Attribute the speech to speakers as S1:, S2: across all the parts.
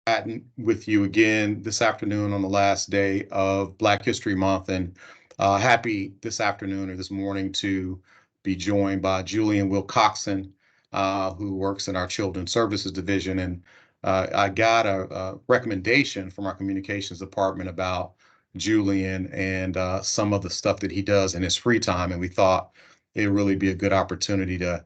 S1: Patton with you again this afternoon on the last day of Black History Month, and happy this afternoon or this morning to be joined by Julian Wilcoxson, who works in our Children's Services Division. And I got a recommendation from our communications department about Julian and some of the stuff that he does in his free time, and we thought it'd really be a good opportunity to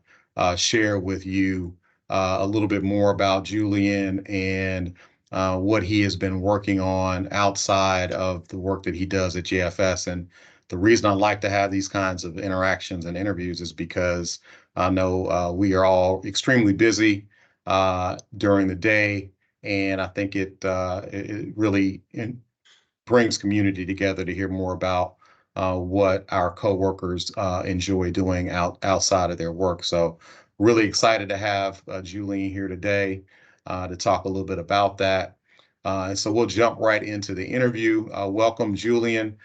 S1: share with you a little bit more about Julian and what he has been working on outside of the work that he does at JFS. And the reason I like to have these kinds of interactions and interviews is because I know we are all extremely busy during the day, and I think it really brings community together to hear more about what our coworkers enjoy doing outside of their work. So really excited to have Julian here today to talk a little bit about that. And so we'll jump right into the interview. Welcome, Julian.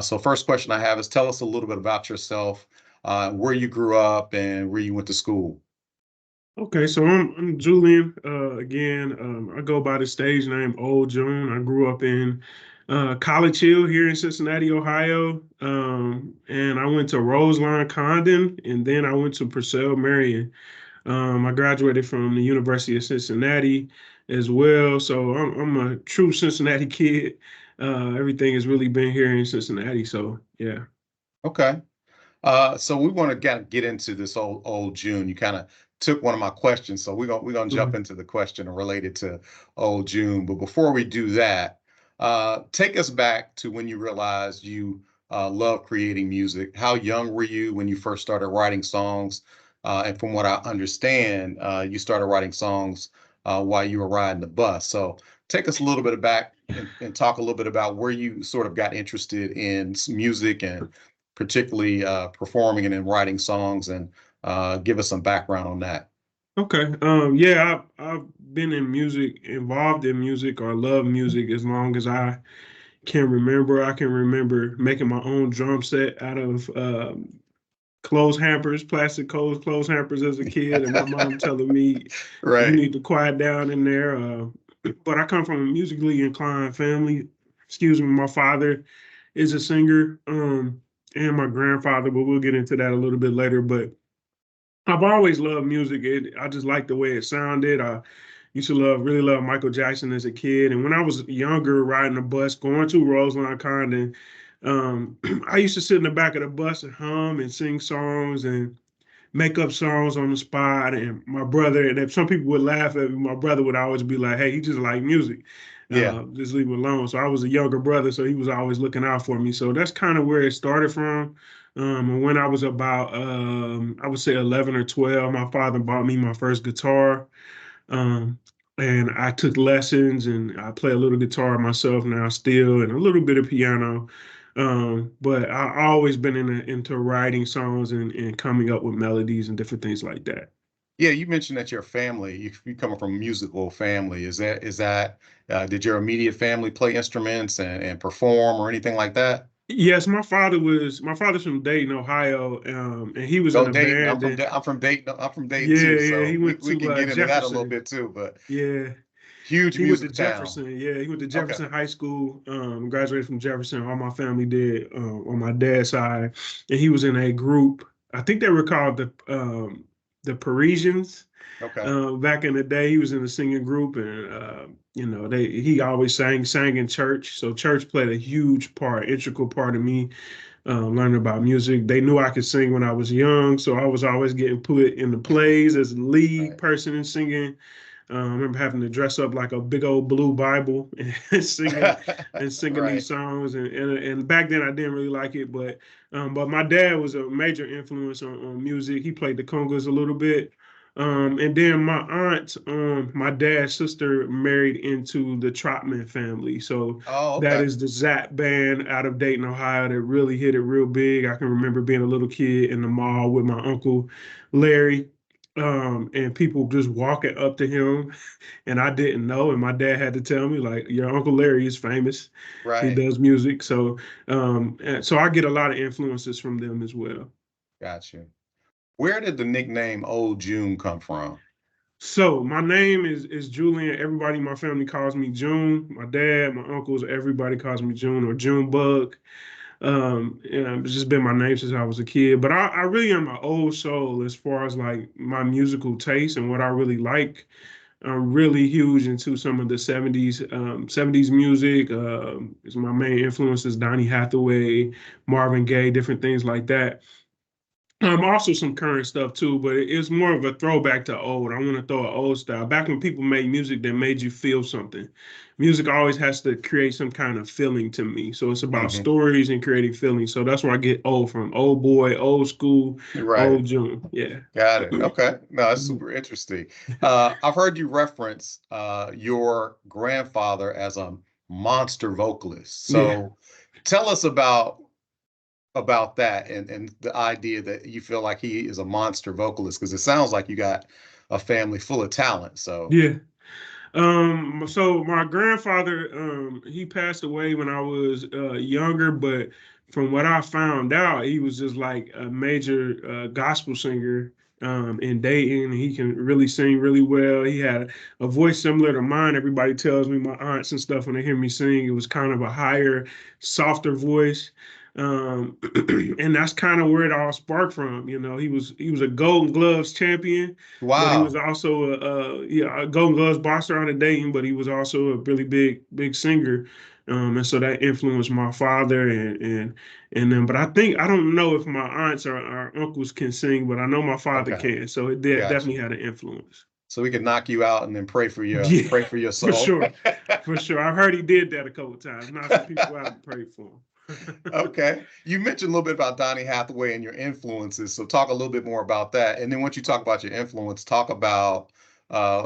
S1: So first question I have is tell us a little bit about yourself, where you grew up and where you went to school.
S2: Okay, so I'm Julian. Again, I go by the stage name Old June. I grew up in College Hill here in Cincinnati, Ohio, and I went to Roseline Condon, and then I went to Purcell Marion. I graduated from the University of Cincinnati as well, so I'm a true Cincinnati kid. Everything has really been here in Cincinnati, so yeah.
S1: Okay. So we want to kind of get into this old June. You kind of took one of my questions, so we're gonna jump
S2: Mhm.
S1: into the question related to old June. But before we do that, take us back to when you realized you love creating music. How young were you when you first started writing songs? And from what I understand, you started writing songs while you were riding the bus. So take us a little bit back and talk a little bit about where you sort of got interested in music and particularly performing and in writing songs, and give us some background on that.
S2: Okay. Yeah, I've been in music, involved in music, or love music as long as I can remember. I can remember making my own drum set out of clothes hampers, plastic clothes hampers as a kid, and my mom telling me, "You
S1: Right.
S2: need to quiet down in there." But I come from a musically inclined family. Excuse me, my father is a singer, and my grandfather, but we'll get into that a little bit later. But I've always loved music. I just like the way it sounded. I used to really love Michael Jackson as a kid. And when I was younger, riding the bus, going to Roseline Condon, I used to sit in the back of the bus and hum and sing songs and make up songs on the spot. And my brother, and if some people would laugh at me, my brother would always be like, "Hey, he just like music.
S1: Yeah.
S2: Just leave him alone." So I was a younger brother, so he was always looking out for me. So that's kind of where it started from. And when I was about, I would say 11 or 12, my father bought me my first guitar. Um, and I took lessons and I play a little guitar myself now still and a little bit of piano. But I always been into writing songs and coming up with melodies and different things like that.
S1: Yeah, you mentioned that your family, you come from a musical family. Is that did your immediate family play instruments and perform or anything like that?
S2: Yes, my father's from Dayton, Ohio, and he was in
S1: Go
S2: a
S1: Dayton.
S2: band. And
S1: I'm from Dayton. I'm from Dayton
S2: yeah,
S1: too.
S2: yeah,
S1: So
S2: he
S1: we,
S2: went
S1: we
S2: to
S1: can get into that a little
S2: Jefferson.
S1: bit too, but
S2: Yeah,
S1: huge
S2: he went to
S1: music town.
S2: Jefferson. Yeah, he went to
S1: Okay.
S2: Jefferson High School. Graduated from Jefferson. All my family did on my dad's side, and he was in a group. I think they were called the Parisians.
S1: Okay.
S2: Back in the day, he was in a singing group, and he always sang in church. So church played a huge part, integral part of me learning about music. They knew I could sing when I was young, so I was always getting put in the plays as the lead
S1: Right.
S2: person and singing. I remember having to dress up like a big old blue Bible and singing
S1: Right.
S2: these songs. And back then I didn't really like it, but my dad was a major influence on music. He played the congas a little bit. And then my aunt, my dad's sister, married into the Trotman family. So
S1: Oh,
S2: that
S1: okay.
S2: is the Zap band out of Dayton, Ohio, that really hit it real big. I can remember being a little kid in the mall with my uncle Larry, and people just walking up to him, and I didn't know, and my dad had to tell me, like, your Uncle Larry is famous. He
S1: Right.
S2: does music, so I get a lot of influences from them as well.
S1: Got you. Where did the nickname Old June come from?
S2: So my name is Julian. Everybody in my family calls me June. My dad, my uncles, everybody calls me June or June Bug. It's just been my name since I was a kid. But I really am an old soul as far as like my musical taste and what I really like. I'm really huge into some of the 70s music. It's my main influences, Donny Hathaway, Marvin Gaye, different things like that. Also some current stuff too, but it's more of a throwback to old. I want to throw an old style. Back when people made music that made you feel something. Music always has to create some kind of feeling to me. So it's about
S1: Hmm.
S2: stories and creating feelings. So that's where I get old from. Old boy, old school,
S1: Right.
S2: old June. Yeah.
S1: Got it. Okay. No, that's
S2: Mhm.
S1: super interesting. I've heard you reference your grandfather as a monster vocalist.
S2: Yeah.
S1: So tell us about that and the idea that you feel like he is a monster vocalist, because it sounds like you got a family full of talent. So,
S2: Yeah. So my grandfather, he passed away when I was younger, but from what I found out, he was just like a major gospel singer in Dayton. He can really sing really well. He had a voice similar to mine. Everybody tells me, my aunts and stuff, when they hear me sing, it was kind of a higher, softer voice. Um, and that's kind of where it all sparked from. You know, he was a Golden Gloves champion, but he was
S1: wow.
S2: also a Golden Gloves boxer out of Dayton, but he was also a really big singer. And so that influenced my father and then, but I don't know if my aunts or uncles can sing, but I know my father
S1: Okay.
S2: can. So it did,
S1: Got
S2: definitely
S1: you.
S2: had an influence.
S1: So we can knock you out and then
S2: Yeah,
S1: pray for your
S2: for
S1: soul.
S2: sure. For sure. I've heard he did that a couple of times. Knock some people out and pray for him.
S1: Okay. You mentioned a little bit about Donny Hathaway and your influences. So talk a little bit more about that. And then once you talk about your influence, talk about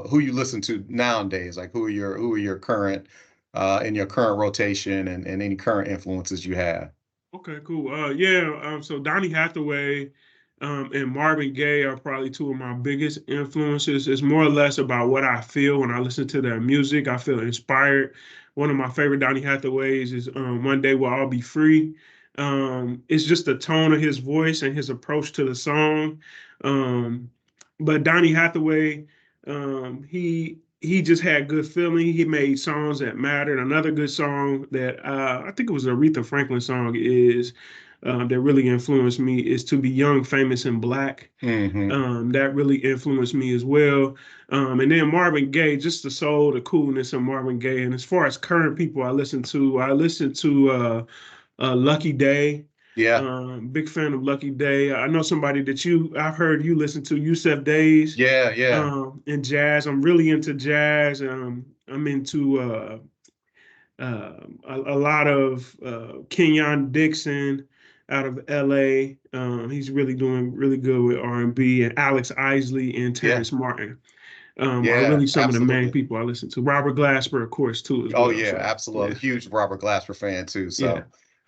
S1: who you listen to nowadays. Like who are your current in your current rotation and any current influences you have.
S2: Okay, cool. Yeah. So Donny Hathaway, and Marvin Gaye are probably two of my biggest influences. It's more or less about what I feel when I listen to their music. I feel inspired. One of my favorite Donny Hathaways is "One Day We'll All Be Free." It's just the tone of his voice and his approach to the song. Um, but Donny Hathaway, he just had good feeling. He made songs that mattered. Another good song that I think it was an Aretha Franklin song is that really influenced me is "To Be Young, Famous, and Black."
S1: Hmm.
S2: That really influenced me as well. And then Marvin Gaye, just the soul, the coolness of Marvin Gaye. And as far as current people I listen to Lucky Day.
S1: Yeah.
S2: Big fan of Lucky Day. I know somebody that I've heard you listen to, Yusef Days,
S1: Yeah. Yeah.
S2: and jazz. I'm really into jazz. I'm into a lot of Kenyon Dixon out of LA. He's really doing really good with R&B, and Alex Isley and
S1: Yeah.
S2: Terrence Martin are
S1: Yeah.
S2: really some of the main
S1: Absolutely.
S2: people I listen to. Robert Glasper, of course, too, as
S1: Oh
S2: well.
S1: yeah,
S2: So
S1: absolutely.
S2: yeah,
S1: Huge Robert Glasper fan too.
S2: yeah,
S1: So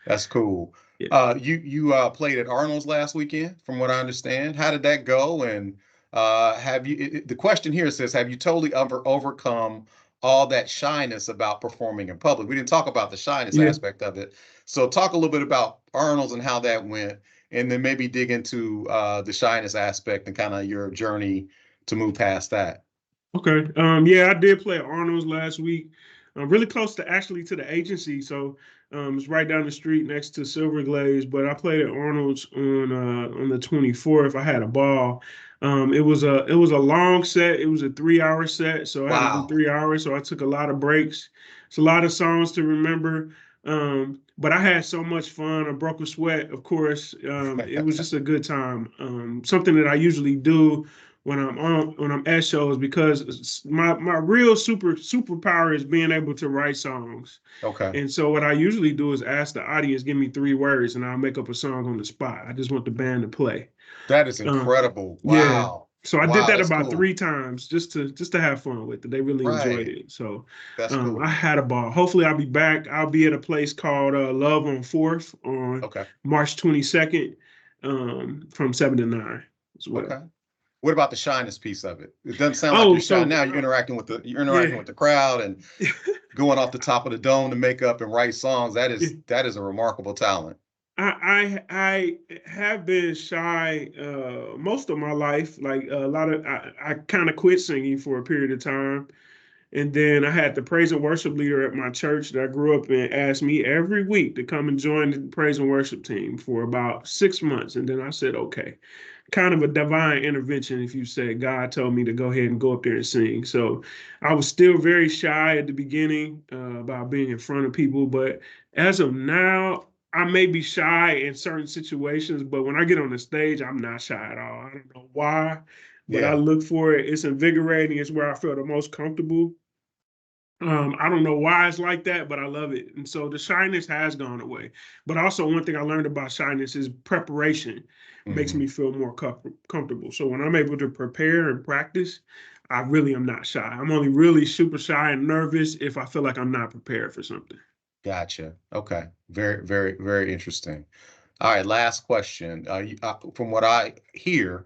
S1: that's cool.
S2: yeah.
S1: You played at Arnold's last weekend, from what I understand. How did that go? And have you? The question here says, have you totally overcome all that shyness about performing in public? We didn't talk about the shyness
S2: Yeah.
S1: aspect of it. So talk a little bit about Arnold's and how that went, and then maybe dig into the shyness aspect and kind of your journey to move past that.
S2: Okay. Yeah, I did play at Arnold's last week. Really close to actually to the agency, so it's right down the street next to Silver Glaze. But I played at Arnold's on the 24th. I had a ball. It was a long set. It was a 3 hour set, so I had to do
S1: Wow.
S2: 3 hours. So I took a lot of breaks. It's a lot of songs to remember. But I had so much fun. I broke a sweat, of course. It was just a good time. Something that I usually do when I'm at shows, because my real superpower is being able to write songs.
S1: Okay.
S2: And so what I usually do is ask the audience, give me 3 words, and I'll make up a song on the spot. I just want the band to play.
S1: That is
S2: Um,
S1: incredible.
S2: yeah.
S1: Wow.
S2: So I did
S1: Wow,
S2: that
S1: that's
S2: about
S1: cool.
S2: 3 times just to have fun with it. They really enjoyed
S1: Right.
S2: it. So
S1: That's
S2: I
S1: cool.
S2: had a ball. Hopefully I'll be back. I'll be at a place called Love on Fourth on
S1: Okay.
S2: March 22nd, from 7 to 9 as well.
S1: Okay. What about the shyness piece of it? It doesn't sound like
S2: Oh,
S1: you're shy
S2: so
S1: now. You're interacting
S2: yeah.
S1: with the crowd and going off the top of the dome to make up and write songs. That is a remarkable talent.
S2: I have been shy most of my life. Like a lot of I kind of quit singing for a period of time. And then I had the praise and worship leader at my church that I grew up in asked me every week to come and join the praise and worship team for about 6 months. And then I said, okay, kind of a divine intervention, if you say. God told me to go ahead and go up there and sing. So I was still very shy at the beginning about being in front of people. But as of now, I may be shy in certain situations, but when I get on the stage, I'm not shy at all. I don't know why, but I
S1: Yeah.
S2: look for it. It's invigorating. It's where I feel the most comfortable. I don't know why it's like that, but I love it. And so the shyness has gone away. But also, one thing I learned about shyness is preparation makes
S1: Hmm.
S2: me feel more comfortable. So when I'm able to prepare and practice, I really am not shy. I'm only really super shy and nervous if I feel like I'm not prepared for something.
S1: Gotcha. Okay. Very, very, very interesting. All right. Last question. From what I hear,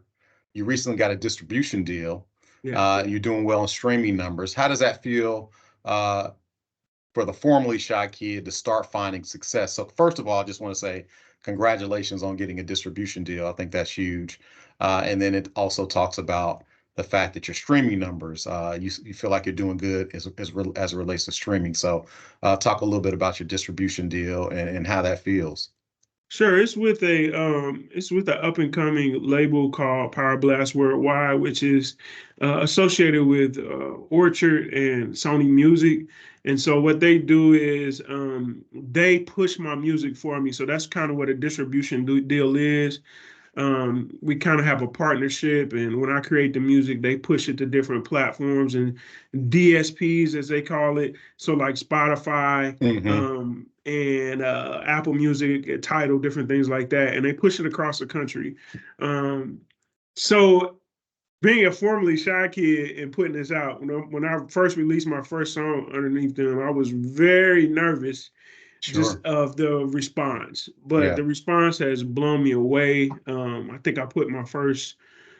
S1: you recently got a distribution deal.
S2: Yeah.
S1: You're doing well in streaming numbers. How does that feel uh, for the formerly shy kid to start finding success? So first of all, I just want to say congratulations on getting a distribution deal. I think that's huge. And then it also talks about the fact that your streaming numbers, you feel like you're doing good as it relates to streaming. So talk a little bit about your distribution deal and how that feels.
S2: Sure, it's with an up and coming label called Power Blast Worldwide, which is associated with Orchard and Sony Music. And so what they do is they push my music for me. So that's kind of what a distribution deal is. We kind of have a partnership, and when I create the music, they push it to different platforms and DSPs, as they call it. So like Spotify,
S1: Hmm.
S2: and Apple Music, Tidal, different things like that, and they push it across the country. Um, so being a formerly shy kid and putting this out, when I first released my first song underneath them, I was very nervous just
S1: Sure.
S2: of the response. But
S1: Yeah.
S2: the response has blown me away. I think I put my first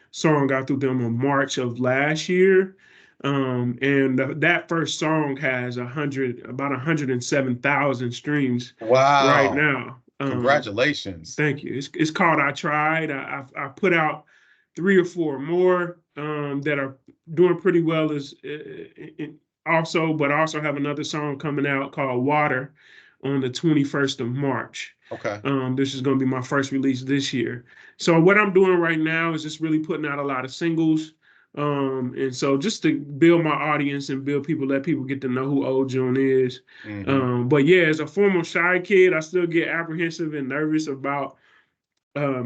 S2: song out through them in March of last year. And that first song has about 107,000 streams right
S1: Wow.
S2: now.
S1: Congratulations.
S2: Thank you. It's called I Tried. I put out three or four more that are doing pretty well as also, but I also have another song coming out called Water on the 21st of March.
S1: Okay.
S2: This is going to be my first release this year. So what I'm doing right now is just really putting out a lot of singles. And so just to build my audience and build people, let people get to know who Old June is.
S1: Hmm.
S2: But yeah, as a former shy kid, I still get apprehensive and nervous about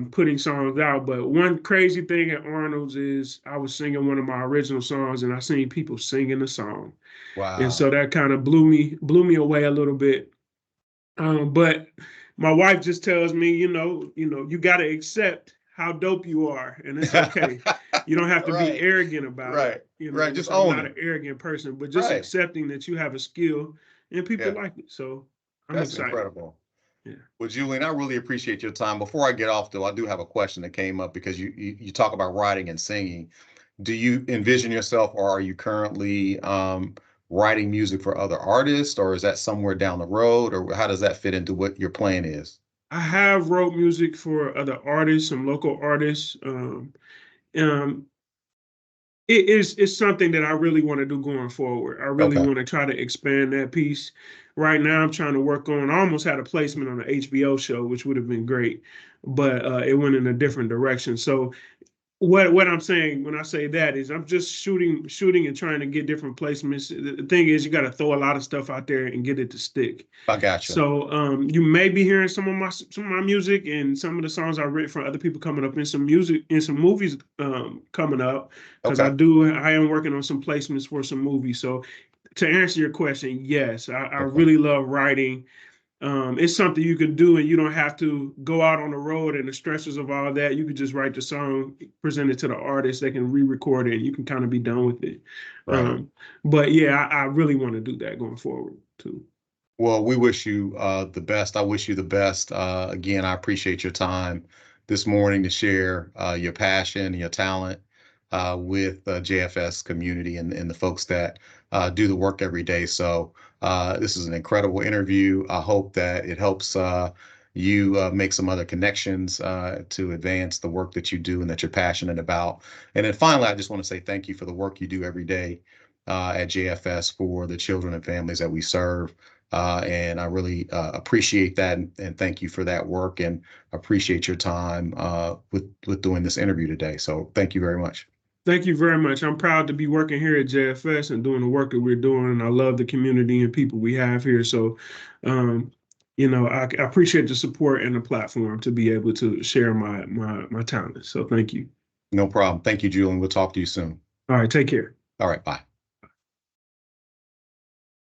S2: putting songs out. But one crazy thing at Arnold's is I was singing one of my original songs and I seen people singing the song. And so
S1: Wow.
S2: that kind of blew me away a little bit. But my wife just tells me, you got to accept how dope you are, and it's okay. You don't have to be
S1: Right.
S2: arrogant about it,
S1: Right. Right. Just
S2: which I'm
S1: own
S2: not
S1: it.
S2: an arrogant person, but just
S1: Right.
S2: accepting that you have a skill and people
S1: Yeah.
S2: like it. So I'm
S1: That's
S2: excited.
S1: incredible.
S2: Yeah.
S1: Well, Julian, I really appreciate your time. Before I get off, though, I do have a question that came up because you talk about writing and singing. Do you envision yourself, or are you currently writing music for other artists, or is that somewhere down the road, or how does that fit into what your plan is?
S2: I have wrote music for other artists, some local artists. Um, it's something that I really want to do going forward. I really
S1: Okay.
S2: want to try to expand that piece. Right now, I'm trying to work on. I almost had a placement on an HBO show, which would have been great, but it went in a different direction. So what I'm saying when I say that is I'm just shooting and trying to get different placements. The thing is, you got to throw a lot of stuff out there and get it to stick.
S1: I got you.
S2: So you may be hearing some of my music and some of the songs I've written for other people coming up in some music in some movies coming up because
S1: Okay.
S2: I am working on some placements for some movies. So to answer your question, yes, I
S1: Okay.
S2: really love writing. It's something you can do and you don't have to go out on the road and the stresses of all that. You could just write the song, present it to the artist, they can re-record it, and you can kind of be done with it.
S1: Right.
S2: Um, but yeah, I really want to do that going forward too.
S1: Well, we wish you the best. I wish you the best. Again, I appreciate your time this morning to share your passion, your talent with the JFS community and the folks that do the work every day. So this is an incredible interview. I hope that it helps you make some other connections to advance the work that you do and that you're passionate about. And then finally, I just want to say thank you for the work you do every day at JFS for the children and families that we serve. And I really appreciate that and thank you for that work and appreciate your time with doing this interview today. So thank you very much.
S2: Thank you very much. I'm proud to be working here at JFS and doing the work that we're doing. And I love the community and people we have here. So, I appreciate the support and the platform to be able to share my talent. So thank you.
S1: No problem. Thank you, Julian. We'll talk to you soon.
S2: All right. Take care.
S1: All right. Bye.